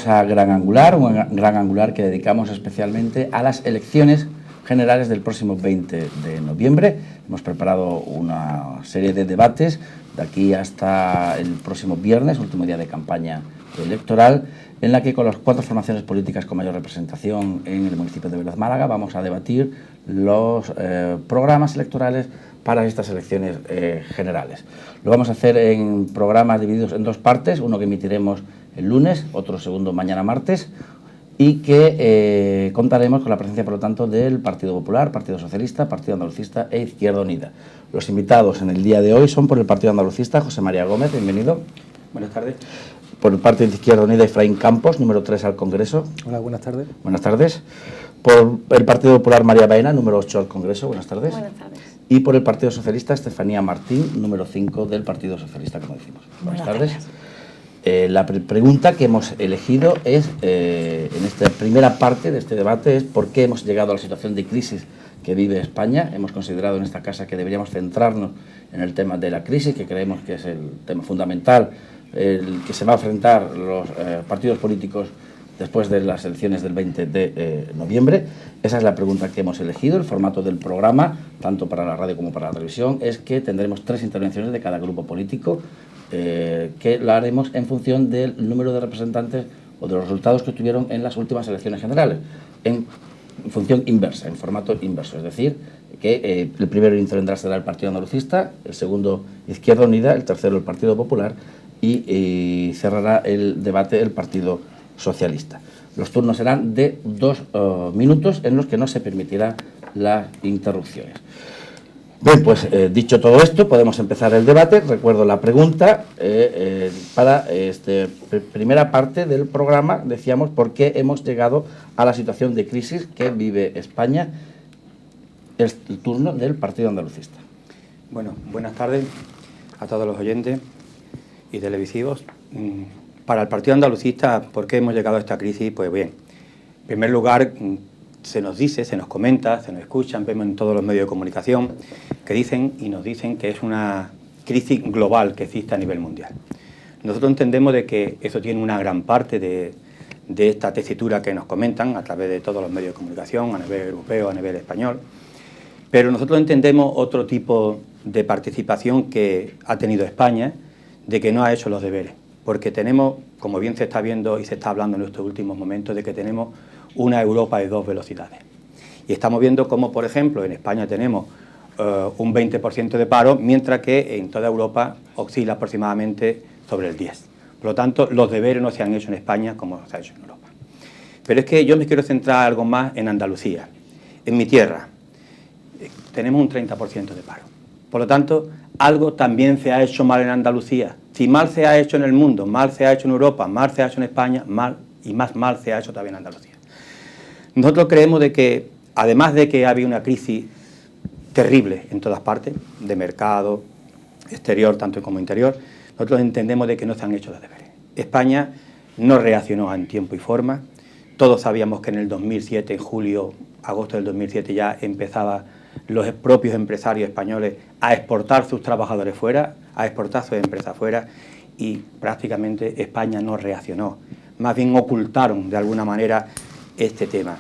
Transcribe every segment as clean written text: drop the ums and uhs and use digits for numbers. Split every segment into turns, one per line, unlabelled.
bienvenidos a Gran Angular, un Gran Angular que dedicamos especialmente a las elecciones generales del próximo 20 de noviembre. Hemos preparado una serie de debates de aquí hasta el próximo viernes, último día de campaña electoral, en la que con las 4 formaciones políticas con mayor representación en el municipio de Vélez Málaga vamos a debatir los programas electorales para estas elecciones generales. Lo vamos a hacer en programas divididos en 2 partes, uno que emitiremos el lunes, otro segundo mañana martes, y que contaremos con la presencia, por lo tanto, del Partido Popular, Partido Socialista, Partido Andalucista e Izquierda Unida. Los invitados en el día de hoy son por el Partido Andalucista, José María Gómez, bienvenido.
Buenas tardes.
Por el Partido de Izquierda Unida, Efraín Campos, número 3 al Congreso.
Hola, buenas tardes.
Buenas tardes. Por el Partido Popular, María Baena, número 8 al Congreso. Buenas tardes.
Buenas tardes.
Y por el Partido Socialista, Estefanía Martín, número 5 del Partido Socialista, como decimos. Buenas tardes. La pregunta que hemos elegido es, en esta primera parte de este debate, es por qué hemos llegado a la situación de crisis que vive España. Hemos considerado en esta casa que deberíamos centrarnos en el tema de la crisis, que creemos que es el tema fundamental, el que se va a enfrentar los partidos políticos después de las elecciones del 20 de noviembre. Esa es la pregunta que hemos elegido. El formato del programa, tanto para la radio como para la televisión, es que tendremos 3 intervenciones de cada grupo político, que la haremos en función del número de representantes o de los resultados que tuvieron en las últimas elecciones generales, en función inversa, en formato inverso, es decir, que el primero intervendrá será el Partido Andalucista, el segundo Izquierda Unida, el tercero el Partido Popular y cerrará el debate el Partido Socialista. Los turnos serán de 2 minutos en los que no se permitirán las interrupciones. Bien, pues dicho todo esto, podemos empezar el debate. Recuerdo la pregunta para esta primera parte del programa. Decíamos por qué hemos llegado a la situación de crisis que vive España. El turno del Partido Andalucista.
Bueno, buenas tardes a todos los oyentes y televisivos. Para el Partido Andalucista, ¿por qué hemos llegado a esta crisis? Pues bien, en primer lugar, se nos dice, se nos comenta, se nos escuchan, vemos en todos los medios de comunicación que dicen y nos dicen que es una crisis global que existe a nivel mundial. Nosotros entendemos de que eso tiene una gran parte de esta tesitura que nos comentan a través de todos los medios de comunicación, a nivel europeo, a nivel español, pero nosotros entendemos otro tipo de participación que ha tenido España, de que no ha hecho los deberes, porque tenemos, como bien se está viendo y se está hablando en estos últimos momentos, de que tenemos una Europa de 2 velocidades. Y estamos viendo cómo, por ejemplo, en España tenemos un 20% de paro, mientras que en toda Europa oscila aproximadamente sobre el 10%. Por lo tanto, los deberes no se han hecho en España como se ha hecho en Europa. Pero es que yo me quiero centrar algo más en Andalucía. En mi tierra tenemos un 30% de paro. Por lo tanto, algo también se ha hecho mal en Andalucía. Si mal se ha hecho en el mundo, mal se ha hecho en Europa, mal se ha hecho en España, mal y más mal se ha hecho también en Andalucía. Nosotros creemos de que, además de que había una crisis terrible en todas partes, de mercado, exterior tanto como interior, nosotros entendemos de que no se han hecho los deberes. España no reaccionó en tiempo y forma. Todos sabíamos que en el 2007, en julio, agosto del 2007, ya empezaban los propios empresarios españoles a exportar sus trabajadores fuera, a exportar sus empresas fuera, y prácticamente España no reaccionó. Más bien ocultaron de alguna manera este tema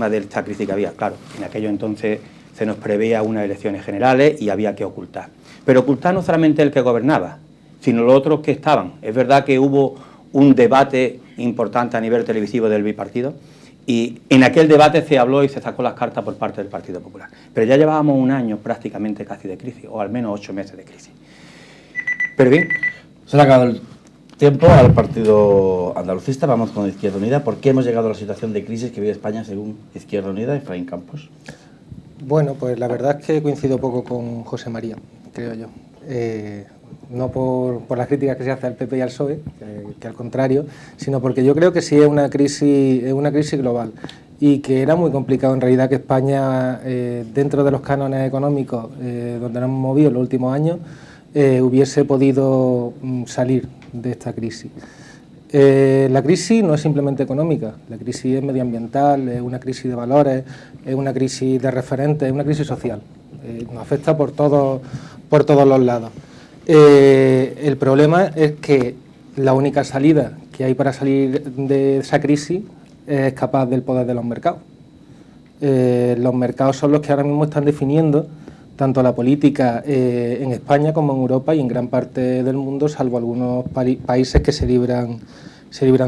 de esta crisis que había. Claro, en aquello entonces se nos preveía unas elecciones generales y había que ocultar. Pero ocultar no solamente el que gobernaba, sino los otros que estaban. Es verdad que hubo un debate importante a nivel televisivo del bipartido y en aquel debate se habló y se sacó las cartas por parte del Partido Popular. Pero ya llevábamos un año prácticamente casi de crisis, o al menos 8 meses de crisis. Pero bien.
Se le ha acabado el tiempo al Partido Andalucista. Vamos con Izquierda Unida. ¿Por qué hemos llegado a la situación de crisis que vive España según Izquierda Unida? Efraín Campos.
Bueno, pues la verdad es que coincido poco con José María, creo yo. No por las críticas que se hace al PP y al PSOE, que al contrario, sino porque yo creo que sí es una crisis global y que era muy complicado en realidad que España, dentro de los cánones económicos donde nos hemos movido en los últimos años, hubiese podido salir de esta crisis. La crisis no es simplemente económica, la crisis es medioambiental, es una crisis de valores, es una crisis de referentes, es una crisis social. Nos afecta por todos los lados. El problema es que la única salida que hay para salir de esa crisis es escapar del poder de los mercados. Los mercados son los que ahora mismo están definiendo tanto la política en España como en Europa y en gran parte del mundo, salvo algunos países que se libran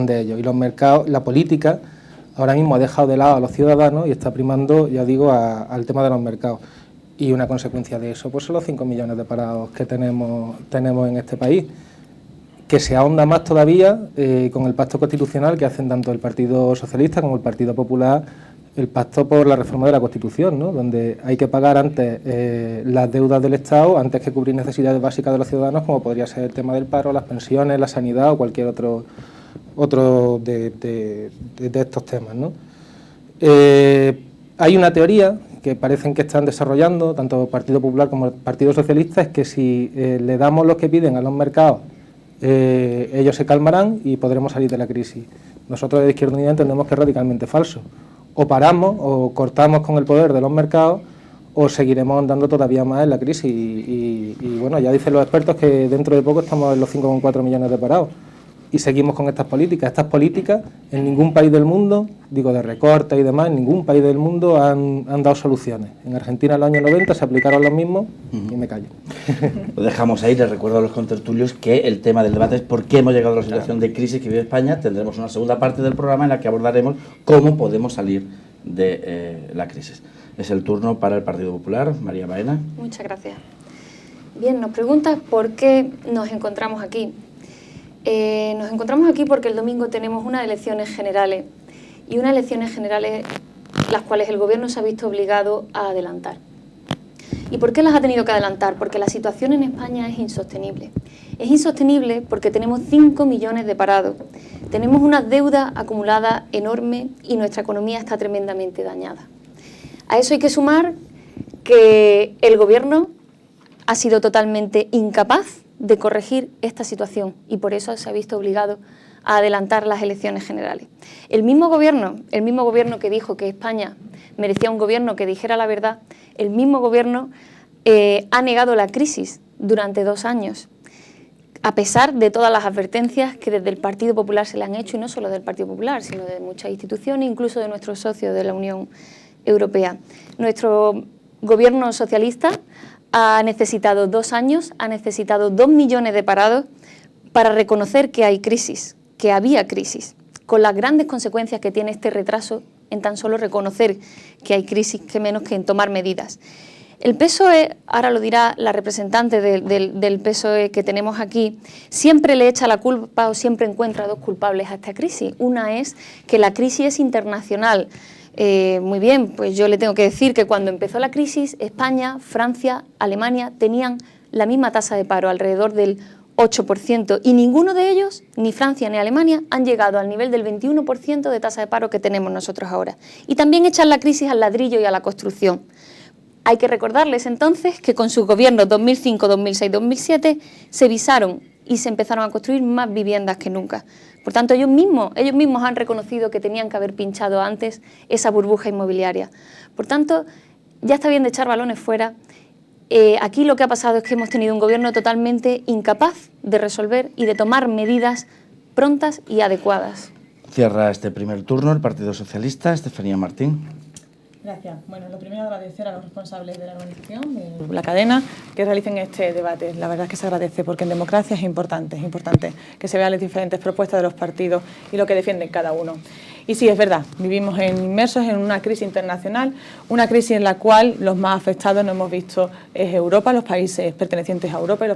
de ellos. Y los mercados, la política, ahora mismo ha dejado de lado a los ciudadanos y está primando, ya digo, al tema de los mercados. Y una consecuencia de eso pues son los 5 millones de parados que tenemos en este país, que se ahonda más todavía con el pacto constitucional que hacen tanto el Partido Socialista como el Partido Popular, el pacto por la reforma de la Constitución, ¿no? Donde hay que pagar antes las deudas del Estado antes que cubrir necesidades básicas de los ciudadanos, como podría ser el tema del paro, las pensiones, la sanidad o cualquier otro de estos temas, ¿no? Hay una teoría que parecen que están desarrollando tanto el Partido Popular como el Partido Socialista, es que si le damos lo que piden a los mercados, ellos se calmarán y podremos salir de la crisis. Nosotros de Izquierda Unida entendemos que es radicalmente falso. O paramos o cortamos con el poder de los mercados o seguiremos andando todavía más en la crisis. Y bueno, ya dicen los expertos que dentro de poco estamos en los 5,4 millones de parados. Y seguimos con estas políticas. Estas políticas en ningún país del mundo, digo de recortes y demás, en ningún país del mundo han dado soluciones. En Argentina en los años 90 se aplicaron los mismos y me callo.
Lo dejamos ahí, les recuerdo a los contertulios que el tema del debate es por qué hemos llegado a la situación de crisis que vive España. Tendremos una segunda parte del programa en la que abordaremos cómo podemos salir de la crisis. Es el turno para el Partido Popular. María Baena.
Muchas gracias. Bien, nos preguntas por qué nos encontramos aquí. Nos encontramos aquí porque el domingo tenemos unas elecciones generales y unas elecciones generales las cuales el Gobierno se ha visto obligado a adelantar. ¿Y por qué las ha tenido que adelantar? Porque la situación en España es insostenible. Es insostenible porque tenemos 5 millones de parados, tenemos una deuda acumulada enorme y nuestra economía está tremendamente dañada. A eso hay que sumar que el Gobierno ha sido totalmente incapaz de corregir esta situación y por eso se ha visto obligado a adelantar las elecciones generales. El mismo gobierno que dijo que España merecía un gobierno que dijera la verdad, el mismo gobierno ha negado la crisis durante 2 años, a pesar de todas las advertencias que desde el Partido Popular se le han hecho, y no solo del Partido Popular, sino de muchas instituciones, incluso de nuestros socios de la Unión Europea. Nuestro gobierno socialista ha necesitado 2 años, ha necesitado 2 millones de parados para reconocer que hay crisis, que había crisis, con las grandes consecuencias que tiene este retraso en tan solo reconocer que hay crisis, que menos que en tomar medidas. El PSOE, ahora lo dirá la representante del PSOE que tenemos aquí, siempre le echa la culpa o siempre encuentra 2 culpables a esta crisis. Una es que la crisis es internacional. Muy bien, pues yo le tengo que decir que cuando empezó la crisis, España, Francia, Alemania tenían la misma tasa de paro, alrededor del 8%, y ninguno de ellos, ni Francia ni Alemania, han llegado al nivel del 21% de tasa de paro que tenemos nosotros ahora. Y también echan la crisis al ladrillo y a la construcción. Hay que recordarles entonces que con sus gobiernos 2005, 2006, 2007 se visaron y se empezaron a construir más viviendas que nunca. Por tanto, ellos mismos han reconocido que tenían que haber pinchado antes esa burbuja inmobiliaria. Por tanto, ya está bien de echar balones fuera. Aquí lo que ha pasado es que hemos tenido un gobierno totalmente incapaz de resolver y de tomar medidas prontas y adecuadas.
Cierra este primer turno el Partido Socialista. Estefanía Martín.
Gracias. Bueno, lo primero agradecer a los responsables de la organización, de la cadena, que realicen este debate. La verdad es que se agradece porque en democracia es importante que se vean las diferentes propuestas de los partidos y lo que defienden cada uno. Y sí, es verdad, vivimos inmersos en una crisis internacional, una crisis en la cual los más afectados no hemos visto es Europa, los países pertenecientes a Europa y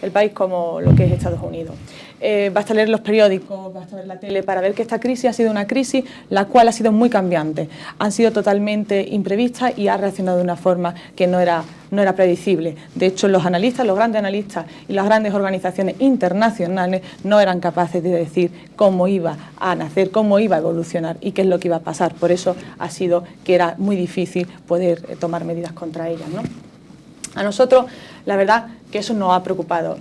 el país como lo que es Estados Unidos. Basta leer los periódicos, basta ver la tele para ver que esta crisis ha sido una crisis la cual ha sido muy cambiante, han sido totalmente imprevistas y ha reaccionado de una forma que no era predecible. De hecho, los analistas, los grandes analistas y las grandes organizaciones internacionales no eran capaces de decir cómo iba a nacer, cómo iba a evolucionar y qué es lo que iba a pasar. Por eso ha sido que era muy difícil poder tomar medidas contra ellas, ¿no? A nosotros La verdad que eso nos ha preocupado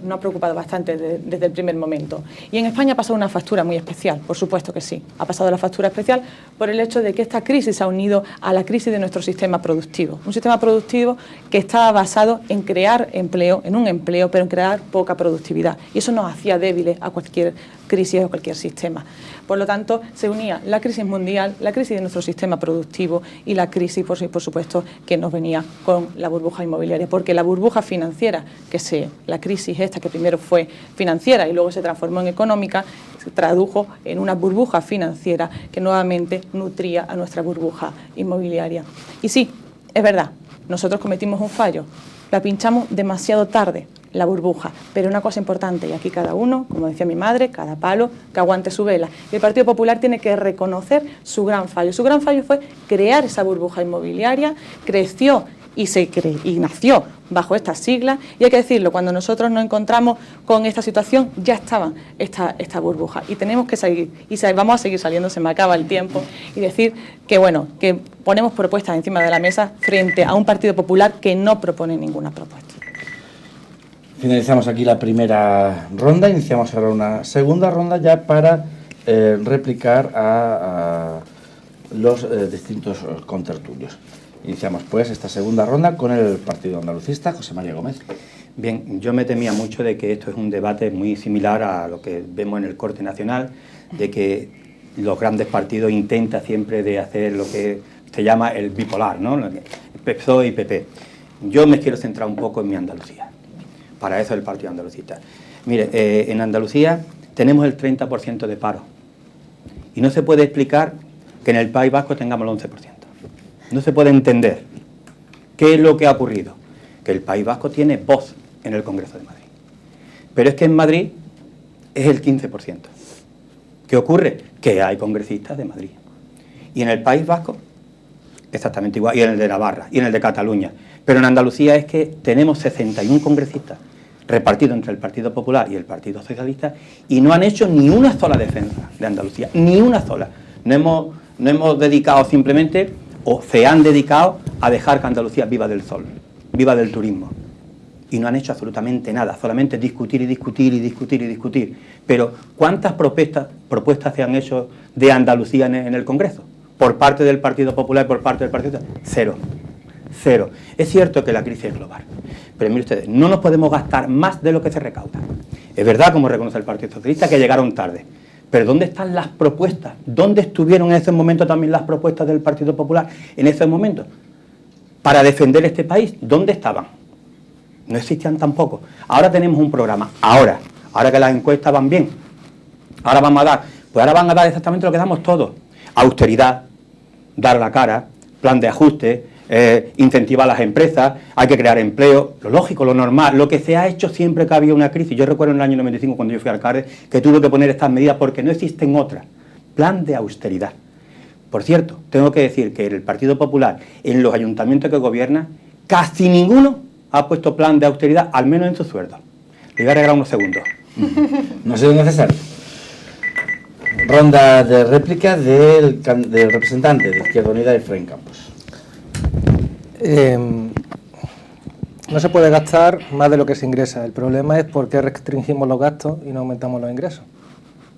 bastante desde el primer momento. Y en España ha pasado una factura muy especial, por supuesto que sí. Ha pasado la factura especial por el hecho de que esta crisis se ha unido a la crisis de nuestro sistema productivo. Un sistema productivo que estaba basado en crear empleo, en un empleo, pero en crear poca productividad. Y eso nos hacía débiles a cualquier crisis o cualquier sistema. Por lo tanto, se unía la crisis mundial, la crisis de nuestro sistema productivo y la crisis, por supuesto, que nos venía con la burbuja inmobiliaria. Porque la burbuja financiera, la crisis esta que primero fue financiera y luego se transformó en económica, se tradujo en una burbuja financiera que nuevamente nutría a nuestra burbuja inmobiliaria. Y sí, es verdad, nosotros cometimos un fallo, la pinchamos demasiado tarde, la burbuja, pero una cosa importante, y aquí cada uno, como decía mi madre, cada palo que aguante su vela. Y el Partido Popular tiene que reconocer su gran fallo. Su gran fallo fue crear esa burbuja inmobiliaria, creció y nació bajo estas siglas, y hay que decirlo, cuando nosotros nos encontramos con esta situación ya estaba esta burbuja y tenemos que seguir, y vamos a seguir saliendo, se me acaba el tiempo, y decir que bueno, que ponemos propuestas encima de la mesa frente a un Partido Popular que no propone ninguna propuesta.
Finalizamos aquí la primera ronda, iniciamos ahora una segunda ronda ya para replicar a los distintos contertulios. Iniciamos pues esta segunda ronda con el Partido Andalucista, José María Gómez.
Bien, yo me temía mucho de que esto es un debate muy similar a lo que vemos en el corte nacional, de que los grandes partidos intentan siempre de hacer lo que se llama el bipolar, ¿no? PSOE y PP. Yo me quiero centrar un poco en mi Andalucía. Para eso el Partido Andalucista. Mire, en Andalucía tenemos el 30% de paro. Y no se puede explicar que en el País Vasco tengamos el 11%. No se puede entender qué es lo que ha ocurrido. Que el País Vasco tiene voz en el Congreso de Madrid. Pero es que en Madrid es el 15%. ¿Qué ocurre? Que hay congresistas de Madrid. Y en el País Vasco, exactamente igual. Y en el de Navarra, y en el de Cataluña. Pero en Andalucía es que tenemos 61 congresistas repartidos entre el Partido Popular y el Partido Socialista y no han hecho ni una sola defensa de Andalucía, ni una sola. No hemos dedicado simplemente, o se han dedicado a dejar que Andalucía viva del sol, viva del turismo. Y no han hecho absolutamente nada, solamente discutir y discutir y discutir y discutir. Pero ¿cuántas propuestas se han hecho de Andalucía en el Congreso? Por parte del Partido Popular y por parte del Partido Socialista, cero. Cero. Es cierto que la crisis es global, pero miren ustedes, no nos podemos gastar más de lo que se recauda. Es verdad, como reconoce el Partido Socialista, que llegaron tarde, pero ¿dónde están las propuestas? ¿Dónde estuvieron en ese momento también las propuestas del Partido Popular en ese momento? Para defender este país, ¿dónde estaban? No existían tampoco. Ahora tenemos un programa, ahora que las encuestas van bien, ahora van a dar exactamente lo que damos todos. Austeridad, dar la cara, plan de ajuste, incentivar a las empresas, hay que crear empleo, lo lógico, lo normal, lo que se ha hecho siempre que había una crisis. Yo recuerdo en el año 95, cuando yo fui alcalde, que tuve que poner estas medidas porque no existen otras. Plan de austeridad. Por cierto, tengo que decir que el Partido Popular, en los ayuntamientos que gobierna, casi ninguno ha puesto plan de austeridad, al menos en su sueldo. Le voy a regalar unos segundos.
No ha sido necesario. Ronda de réplica del representante de Izquierda Unida, Efraín Campos.
No se puede gastar más de lo que se ingresa. El problema es por qué restringimos los gastos y no aumentamos los ingresos.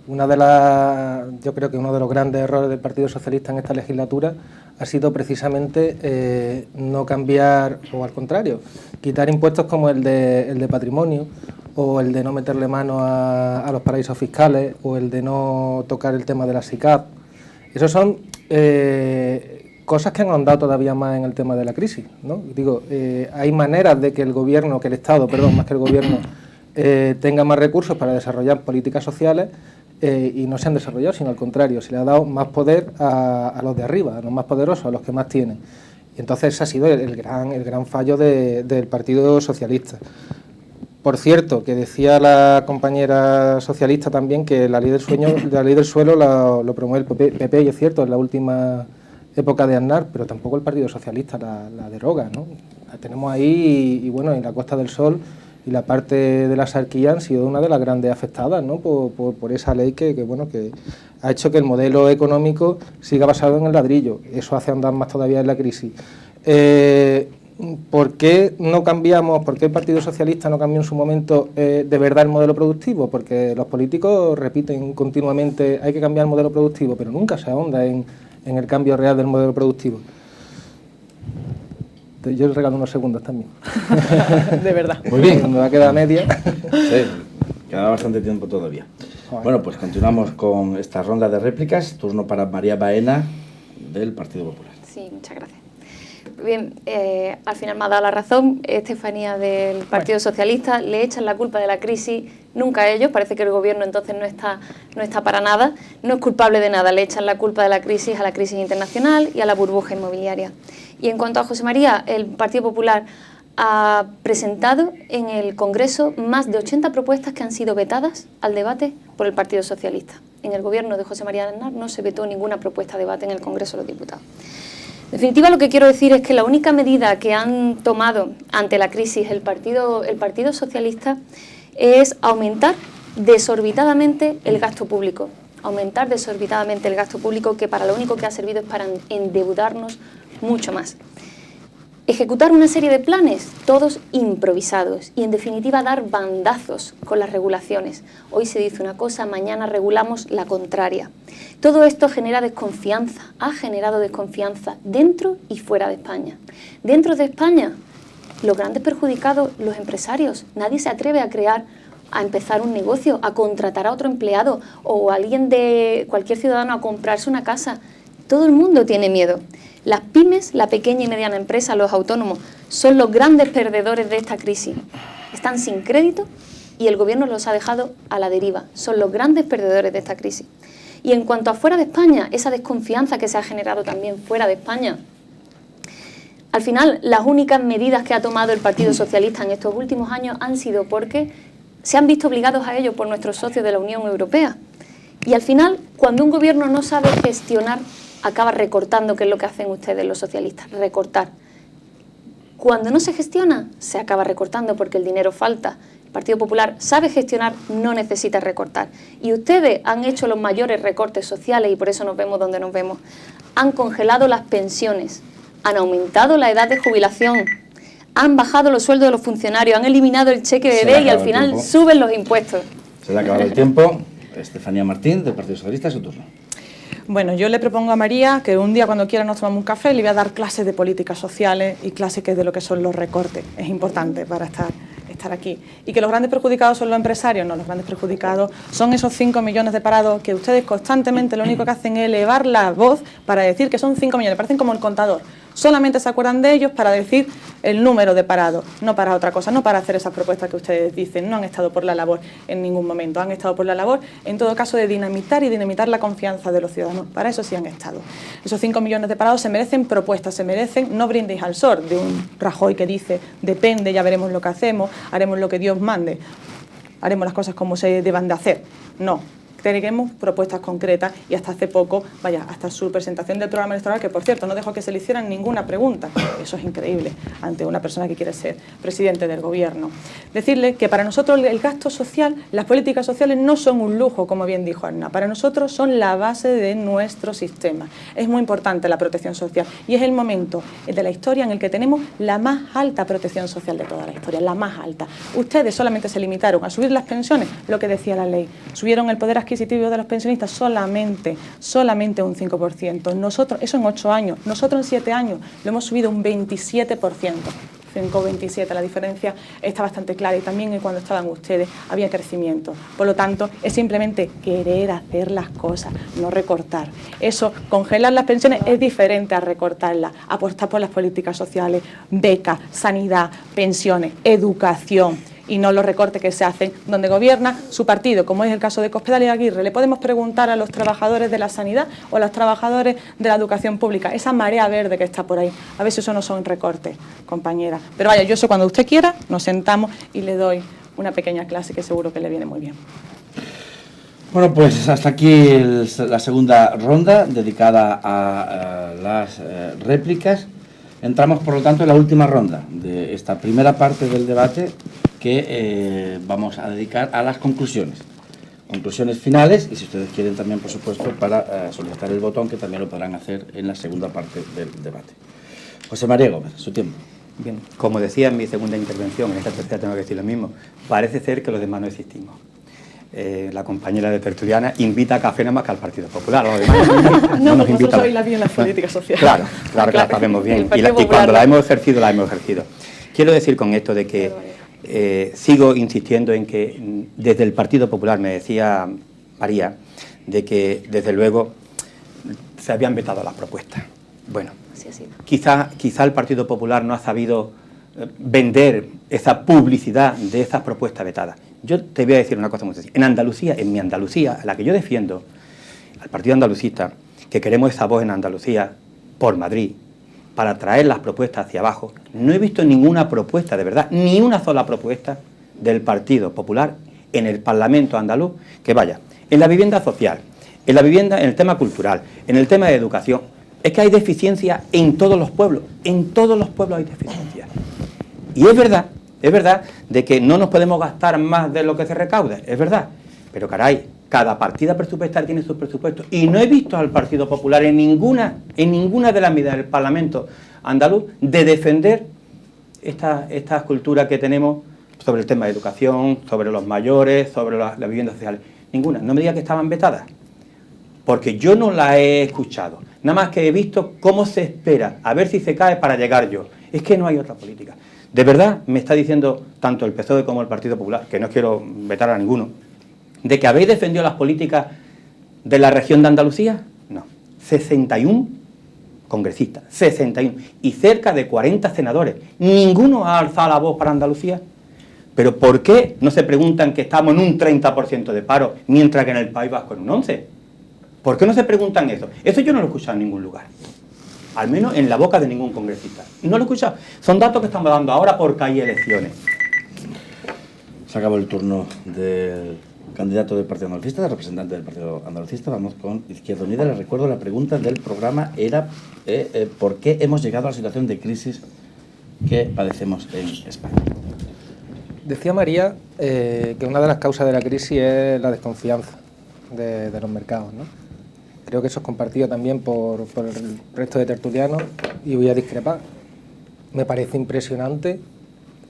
Yo creo que uno de los grandes errores del Partido Socialista en esta legislatura ha sido precisamente no cambiar, o al contrario, quitar impuestos como el de patrimonio, o el de no meterle mano a los paraísos fiscales, o el de no tocar el tema de la SICAP. Esos son cosas que han ahondado todavía más en el tema de la crisis, ¿no? Digo, hay maneras de que el Estado, más que el gobierno, tenga más recursos para desarrollar políticas sociales, y no se han desarrollado, sino al contrario, se le ha dado más poder a los de arriba, a los más poderosos, a los que más tienen. Y entonces ese ha sido el gran fallo del Partido Socialista. Por cierto, que decía la compañera socialista también que la ley del suelo lo promueve el PP, y es cierto, en la última época de Aznar, pero tampoco el Partido Socialista la deroga, ¿no? La tenemos ahí y bueno, en la Costa del Sol y la parte de la Sarquía han sido una de las grandes afectadas, ¿no? por esa ley que ha hecho que el modelo económico siga basado en el ladrillo. Eso hace andar más todavía en la crisis. ¿por qué no cambiamos, por qué el Partido Socialista no cambió en su momento de verdad el modelo productivo? Porque los políticos repiten continuamente, hay que cambiar el modelo productivo, pero nunca se ahonda en el cambio real del modelo productivo. Yo le regalo unos segundos también.
De verdad.
Muy bien.
Me va a quedar media.
Sí, queda bastante tiempo todavía. Bueno, pues continuamos con esta ronda de réplicas. Turno para María Baena, del Partido Popular.
Sí, muchas gracias. Bien, al final me ha dado la razón Estefanía del Partido Socialista. Le echan la culpa de la crisis nunca a ellos. Parece que el gobierno entonces no está para nada. No es culpable de nada. Le echan la culpa de la crisis a la crisis internacional y a la burbuja inmobiliaria. Y en cuanto a José María, el Partido Popular ha presentado en el Congreso más de 80 propuestas que han sido vetadas al debate por el Partido Socialista. En el gobierno de José María Aznar no se vetó ninguna propuesta de debate en el Congreso de los Diputados. En definitiva, lo que quiero decir es que la única medida que han tomado ante la crisis el Partido Socialista es aumentar desorbitadamente el gasto público. Aumentar desorbitadamente el gasto público, que para lo único que ha servido es para endeudarnos mucho más. Ejecutar una serie de planes, todos improvisados, y en definitiva dar bandazos con las regulaciones. Hoy se dice una cosa, mañana regulamos la contraria. Todo esto genera desconfianza, ha generado desconfianza dentro y fuera de España. Dentro de España, los grandes perjudicados, los empresarios. Nadie se atreve a empezar un negocio, a contratar a otro empleado o a cualquier ciudadano a comprarse una casa. Todo el mundo tiene miedo. Las pymes, la pequeña y mediana empresa, los autónomos, son los grandes perdedores de esta crisis. Están sin crédito y el gobierno los ha dejado a la deriva. Son los grandes perdedores de esta crisis. Y en cuanto a fuera de España, esa desconfianza que se ha generado también fuera de España, al final las únicas medidas que ha tomado el Partido Socialista en estos últimos años han sido porque se han visto obligados a ello por nuestros socios de la Unión Europea. Y al final, cuando un gobierno no sabe gestionar, acaba recortando, que es lo que hacen ustedes los socialistas, recortar. Cuando no se gestiona, se acaba recortando porque el dinero falta. El Partido Popular sabe gestionar, no necesita recortar. Y ustedes han hecho los mayores recortes sociales y por eso nos vemos donde nos vemos. Han congelado las pensiones, han aumentado la edad de jubilación, han bajado los sueldos de los funcionarios, han eliminado el cheque bebé y al final suben los impuestos.
Se le ha acabado el tiempo. Estefanía Martín, del Partido Socialista, su turno.
Bueno, yo le propongo a María que un día cuando quiera nos tomamos un café, le voy a dar clases de políticas sociales y clases de lo que son los recortes. Es importante para estar aquí. Y que los grandes perjudicados son los empresarios, no, los grandes perjudicados son esos 5 millones de parados que ustedes constantemente lo único que hacen es elevar la voz para decir que son 5 millones, parecen como el contador. Solamente se acuerdan de ellos para decir el número de parados, no para otra cosa, no para hacer esas propuestas que ustedes dicen. No han estado por la labor en ningún momento, han estado por la labor, en todo caso, de dinamitar la confianza de los ciudadanos. Para eso sí han estado. Esos 5 millones de parados se merecen propuestas, se merecen no brindis al sol de un Rajoy que dice, depende, ya veremos lo que hacemos, haremos lo que Dios mande, haremos las cosas como se deban de hacer. No. Tenemos propuestas concretas y hasta hace poco, hasta su presentación del programa electoral, que por cierto no dejó que se le hicieran ninguna pregunta, eso es increíble ante una persona que quiere ser presidente del gobierno. Decirle que para nosotros el gasto social, las políticas sociales no son un lujo, como bien dijo Ana, para nosotros son la base de nuestro sistema. Es muy importante la protección social y es el momento de la historia en el que tenemos la más alta protección social de toda la historia, la más alta. Ustedes solamente se limitaron a subir las pensiones, lo que decía la ley, subieron el poder adquisitivo de los pensionistas solamente un 5%. Nosotros, eso en 8 años, nosotros en 7 años lo hemos subido un 27%. 5,27, la diferencia está bastante clara y también cuando estaban ustedes había crecimiento. Por lo tanto, es simplemente querer hacer las cosas, no recortar. Eso, congelar las pensiones es diferente a recortarlas, apostar por las políticas sociales, becas, sanidad, pensiones, educación. Y no los recortes que se hacen donde gobierna su partido, como es el caso de Cospedal y Aguirre. Le podemos preguntar a los trabajadores de la sanidad o a los trabajadores de la educación pública, esa marea verde que está por ahí, a ver si eso no son recortes, compañera. Pero vaya, yo eso cuando usted quiera, nos sentamos y le doy una pequeña clase que seguro que le viene muy bien.
Bueno, pues hasta aquí la segunda ronda dedicada a las réplicas. Entramos, por lo tanto, en la última ronda de esta primera parte del debate que vamos a dedicar a las conclusiones. Conclusiones finales y, si ustedes quieren, también, por supuesto, para solicitar el botón, que también lo podrán hacer en la segunda parte del debate. José María Gómez, su tiempo.
Bien, como decía en mi segunda intervención, en esta tercera tengo que decir lo mismo, parece ser que los demás no existimos. La compañera de tertuliana invita a café nada más que al Partido Popular. Los demás no nos invitan.
Vosotros sabéis bien las políticas sociales.
Claro que las sabemos bien. Y cuando la hemos ejercido, la hemos ejercido. Quiero decir con esto de que sigo insistiendo en que desde el Partido Popular, me decía María, de que desde luego se habían vetado las propuestas. Bueno, quizá el Partido Popular no ha sabido vender esa publicidad de esas propuestas vetadas. Yo te voy a decir una cosa muy sencilla. En Andalucía, en mi Andalucía, la que yo defiendo, al Partido Andalucista, que queremos esa voz en Andalucía por Madrid, para traer las propuestas hacia abajo, no he visto ninguna propuesta, de verdad, ni una sola propuesta del Partido Popular en el Parlamento andaluz que vaya en la vivienda social, en la vivienda, en el tema cultural, en el tema de educación. Es que hay deficiencia en todos los pueblos hay deficiencia. Y es verdad de que no nos podemos gastar más de lo que se recauda, es verdad, pero caray, cada partida presupuestaria tiene sus presupuestos y no he visto al Partido Popular en ninguna de las medidas del Parlamento andaluz de defender esta cultura que tenemos sobre el tema de educación, sobre los mayores, sobre las viviendas sociales. Ninguna, no me diga que estaban vetadas, porque yo no la he escuchado, nada más que he visto cómo se espera, a ver si se cae para llegar yo. Es que no hay otra política. De verdad me está diciendo tanto el PSOE como el Partido Popular, que no quiero vetar a ninguno, de que habéis defendido las políticas de la región de Andalucía. No, 61 congresistas, 61, y cerca de 40 senadores. Ninguno ha alzado la voz para Andalucía. Pero ¿por qué no se preguntan que estamos en un 30% de paro, mientras que en el País Vasco en un 11%? ¿Por qué no se preguntan eso? Eso yo no lo he escuchado en ningún lugar. Al menos en la boca de ningún congresista. No lo he escuchado. Son datos que estamos dando ahora porque hay elecciones.
Se acabó el turno del candidato del Partido Andalucista, del representante del Partido Andalucista. Vamos con Izquierda Unida. Les recuerdo, la pregunta del programa era ¿por qué hemos llegado a la situación de crisis que padecemos en España?
Decía María que una de las causas de la crisis es la desconfianza de los mercados, ¿no? Creo que eso es compartido también por el resto de tertulianos y voy a discrepar. Me parece impresionante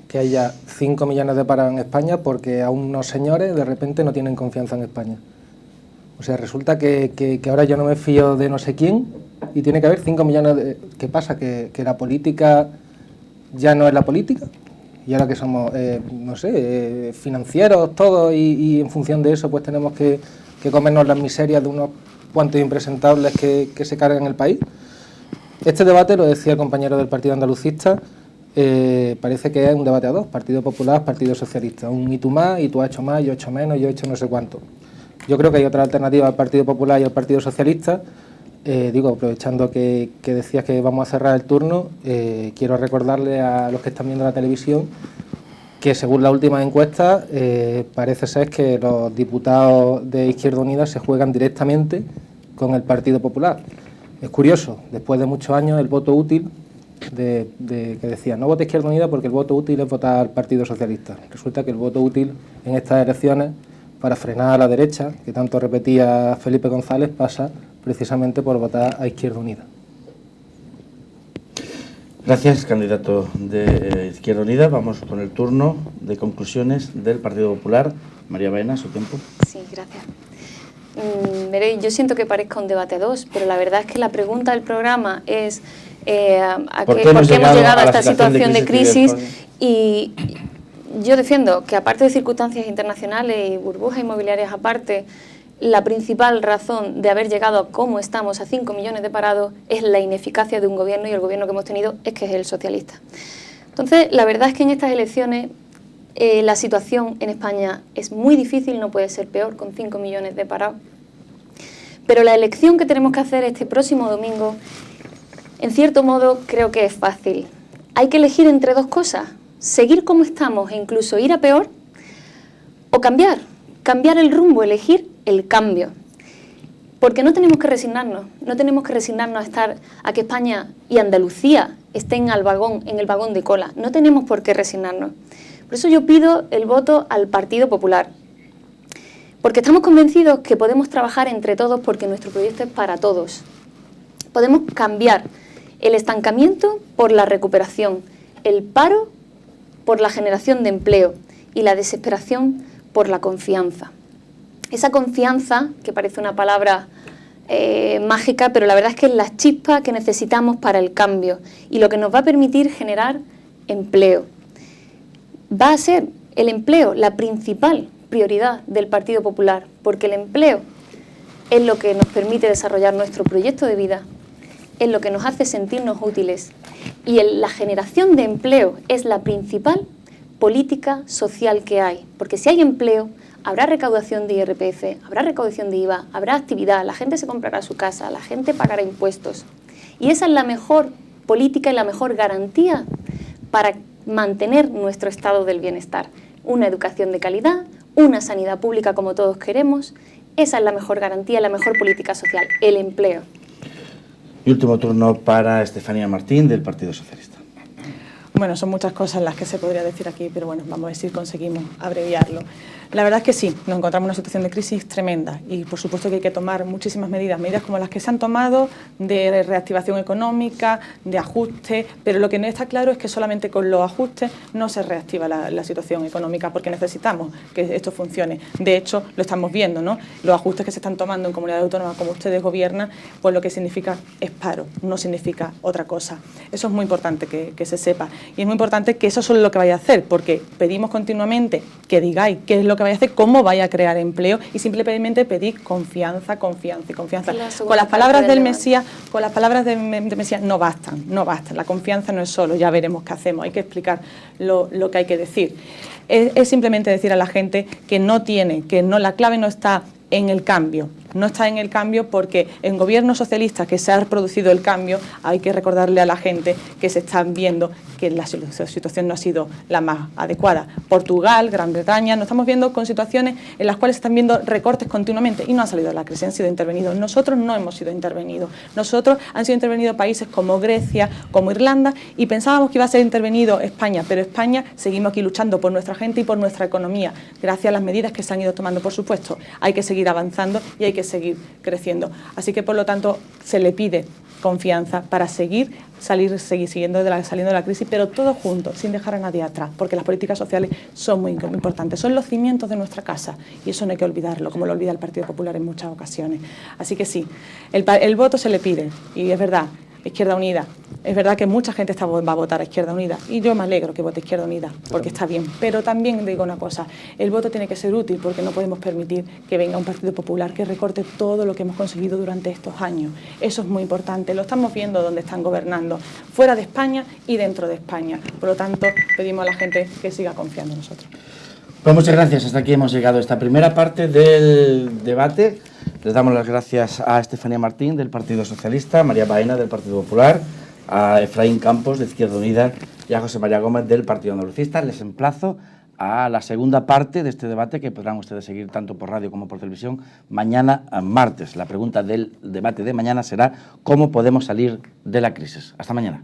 que haya 5 millones de parados en España porque a unos señores de repente no tienen confianza en España. O sea, resulta que ahora yo no me fío de no sé quién y tiene que haber 5 millones de... ¿Qué pasa? ¿Que la política ya no es la política? Y ahora que somos, no sé, financieros todos y en función de eso pues tenemos que comernos las miserias de unos cuantos impresentables que se cargan el país. Este debate, lo decía el compañero del Partido Andalucista, parece que es un debate a dos, Partido Popular, Partido Socialista, un y tú más, y tú has hecho más, yo he hecho menos, yo he hecho no sé cuánto. Yo creo que hay otra alternativa al Partido Popular y al Partido Socialista. Aprovechando que decías que vamos a cerrar el turno, quiero recordarle a los que están viendo la televisión que según la última encuesta parece ser que los diputados de Izquierda Unida se juegan directamente con el Partido Popular. Es curioso, después de muchos años el voto útil que decía no vote Izquierda Unida porque el voto útil es votar al Partido Socialista. Resulta que el voto útil en estas elecciones para frenar a la derecha, que tanto repetía Felipe González, pasa precisamente por votar a Izquierda Unida.
Gracias, candidato de Izquierda Unida. Vamos con el turno de conclusiones del Partido Popular. María Baena, su tiempo.
Sí, gracias. Veréis, yo siento que parezca un debate a dos, pero la verdad es que la pregunta del programa es ¿por qué hemos llegado a esta situación de crisis? Y yo defiendo que, aparte de circunstancias internacionales y burbujas inmobiliarias aparte, la principal razón de haber llegado a cómo estamos, a 5 millones de parados, es la ineficacia de un gobierno, y el gobierno que hemos tenido es que es el socialista. Entonces, la verdad es que en estas elecciones la situación en España es muy difícil, no puede ser peor con 5 millones de parados. Pero la elección que tenemos que hacer este próximo domingo, en cierto modo, creo que es fácil. Hay que elegir entre dos cosas: seguir como estamos e incluso ir a peor, o cambiar el rumbo, elegir el cambio. Porque no tenemos que resignarnos a que España y Andalucía estén en el vagón de cola. No tenemos por qué resignarnos. Por eso yo pido el voto al Partido Popular. Porque estamos convencidos que podemos trabajar entre todos porque nuestro proyecto es para todos. Podemos cambiar el estancamiento por la recuperación, el paro por la generación de empleo y la desesperación por la confianza. Esa confianza, que parece una palabra mágica, pero la verdad es que es la chispa que necesitamos para el cambio y lo que nos va a permitir generar empleo. Va a ser el empleo la principal prioridad del Partido Popular, porque el empleo es lo que nos permite desarrollar nuestro proyecto de vida, es lo que nos hace sentirnos útiles y la generación de empleo es la principal política social que hay, porque si hay empleo, habrá recaudación de IRPF, habrá recaudación de IVA, habrá actividad, la gente se comprará su casa, la gente pagará impuestos. Y esa es la mejor política y la mejor garantía para mantener nuestro estado del bienestar. Una educación de calidad, una sanidad pública como todos queremos, esa es la mejor garantía, la mejor política social, el empleo.
Y último turno para Estefanía Martín, del Partido Socialista.
Bueno, son muchas cosas las que se podría decir aquí, pero bueno, vamos a ver si conseguimos abreviarlo. La verdad es que sí, nos encontramos en una situación de crisis tremenda y por supuesto que hay que tomar muchísimas medidas como las que se han tomado de reactivación económica, de ajuste, pero lo que no está claro es que solamente con los ajustes no se reactiva la situación económica porque necesitamos que esto funcione. De hecho, lo estamos viendo, ¿no? Los ajustes que se están tomando en comunidades autónomas como ustedes gobiernan, pues lo que significa es paro, no significa otra cosa. Eso es muy importante que se sepa y es muy importante que eso es lo que vaya a hacer porque pedimos continuamente que digáis qué es lo que vaya a hacer, cómo vaya a crear empleo y simplemente pedir confianza, confianza y confianza. Con las palabras del Mesías, no bastan. La confianza no es solo, ya veremos qué hacemos, hay que explicar lo que hay que decir. Es simplemente decir a la gente que la clave no está en el cambio. No está en el cambio porque en gobiernos socialistas que se ha producido el cambio, hay que recordarle a la gente que se están viendo que la situación no ha sido la más adecuada. Portugal, Gran Bretaña, nos estamos viendo con situaciones en las cuales se están viendo recortes continuamente y no han salido de la crisis, han sido intervenidos. Nosotros no hemos sido intervenidos. Nosotros han sido intervenidos países como Grecia, como Irlanda y pensábamos que iba a ser intervenido España, pero España seguimos aquí luchando por nuestra gente y por nuestra economía, gracias a las medidas que se han ido tomando, por supuesto. Hay que seguir avanzando y hay que seguir creciendo. Así que, por lo tanto, se le pide confianza para seguir saliendo de la crisis, pero todos juntos, sin dejar a nadie atrás, porque las políticas sociales son muy importantes, son los cimientos de nuestra casa y eso no hay que olvidarlo, como lo olvida el Partido Popular en muchas ocasiones. Así que sí, el voto se le pide y es verdad, Izquierda Unida. Es verdad que mucha gente va a votar a Izquierda Unida y yo me alegro que vote Izquierda Unida porque está bien, pero también digo una cosa, el voto tiene que ser útil porque no podemos permitir que venga un Partido Popular que recorte todo lo que hemos conseguido durante estos años. Eso es muy importante, lo estamos viendo donde están gobernando, fuera de España y dentro de España. Por lo tanto, pedimos a la gente que siga confiando en nosotros.
Pues muchas gracias, hasta aquí hemos llegado a esta primera parte del debate. Les damos las gracias a Estefanía Martín, del Partido Socialista, a María Baena, del Partido Popular, a Efraín Campos, de Izquierda Unida, y a José María Gómez, del Partido Andalucista. Les emplazo a la segunda parte de este debate, que podrán ustedes seguir tanto por radio como por televisión, mañana martes. La pregunta del debate de mañana será: ¿cómo podemos salir de la crisis? Hasta mañana.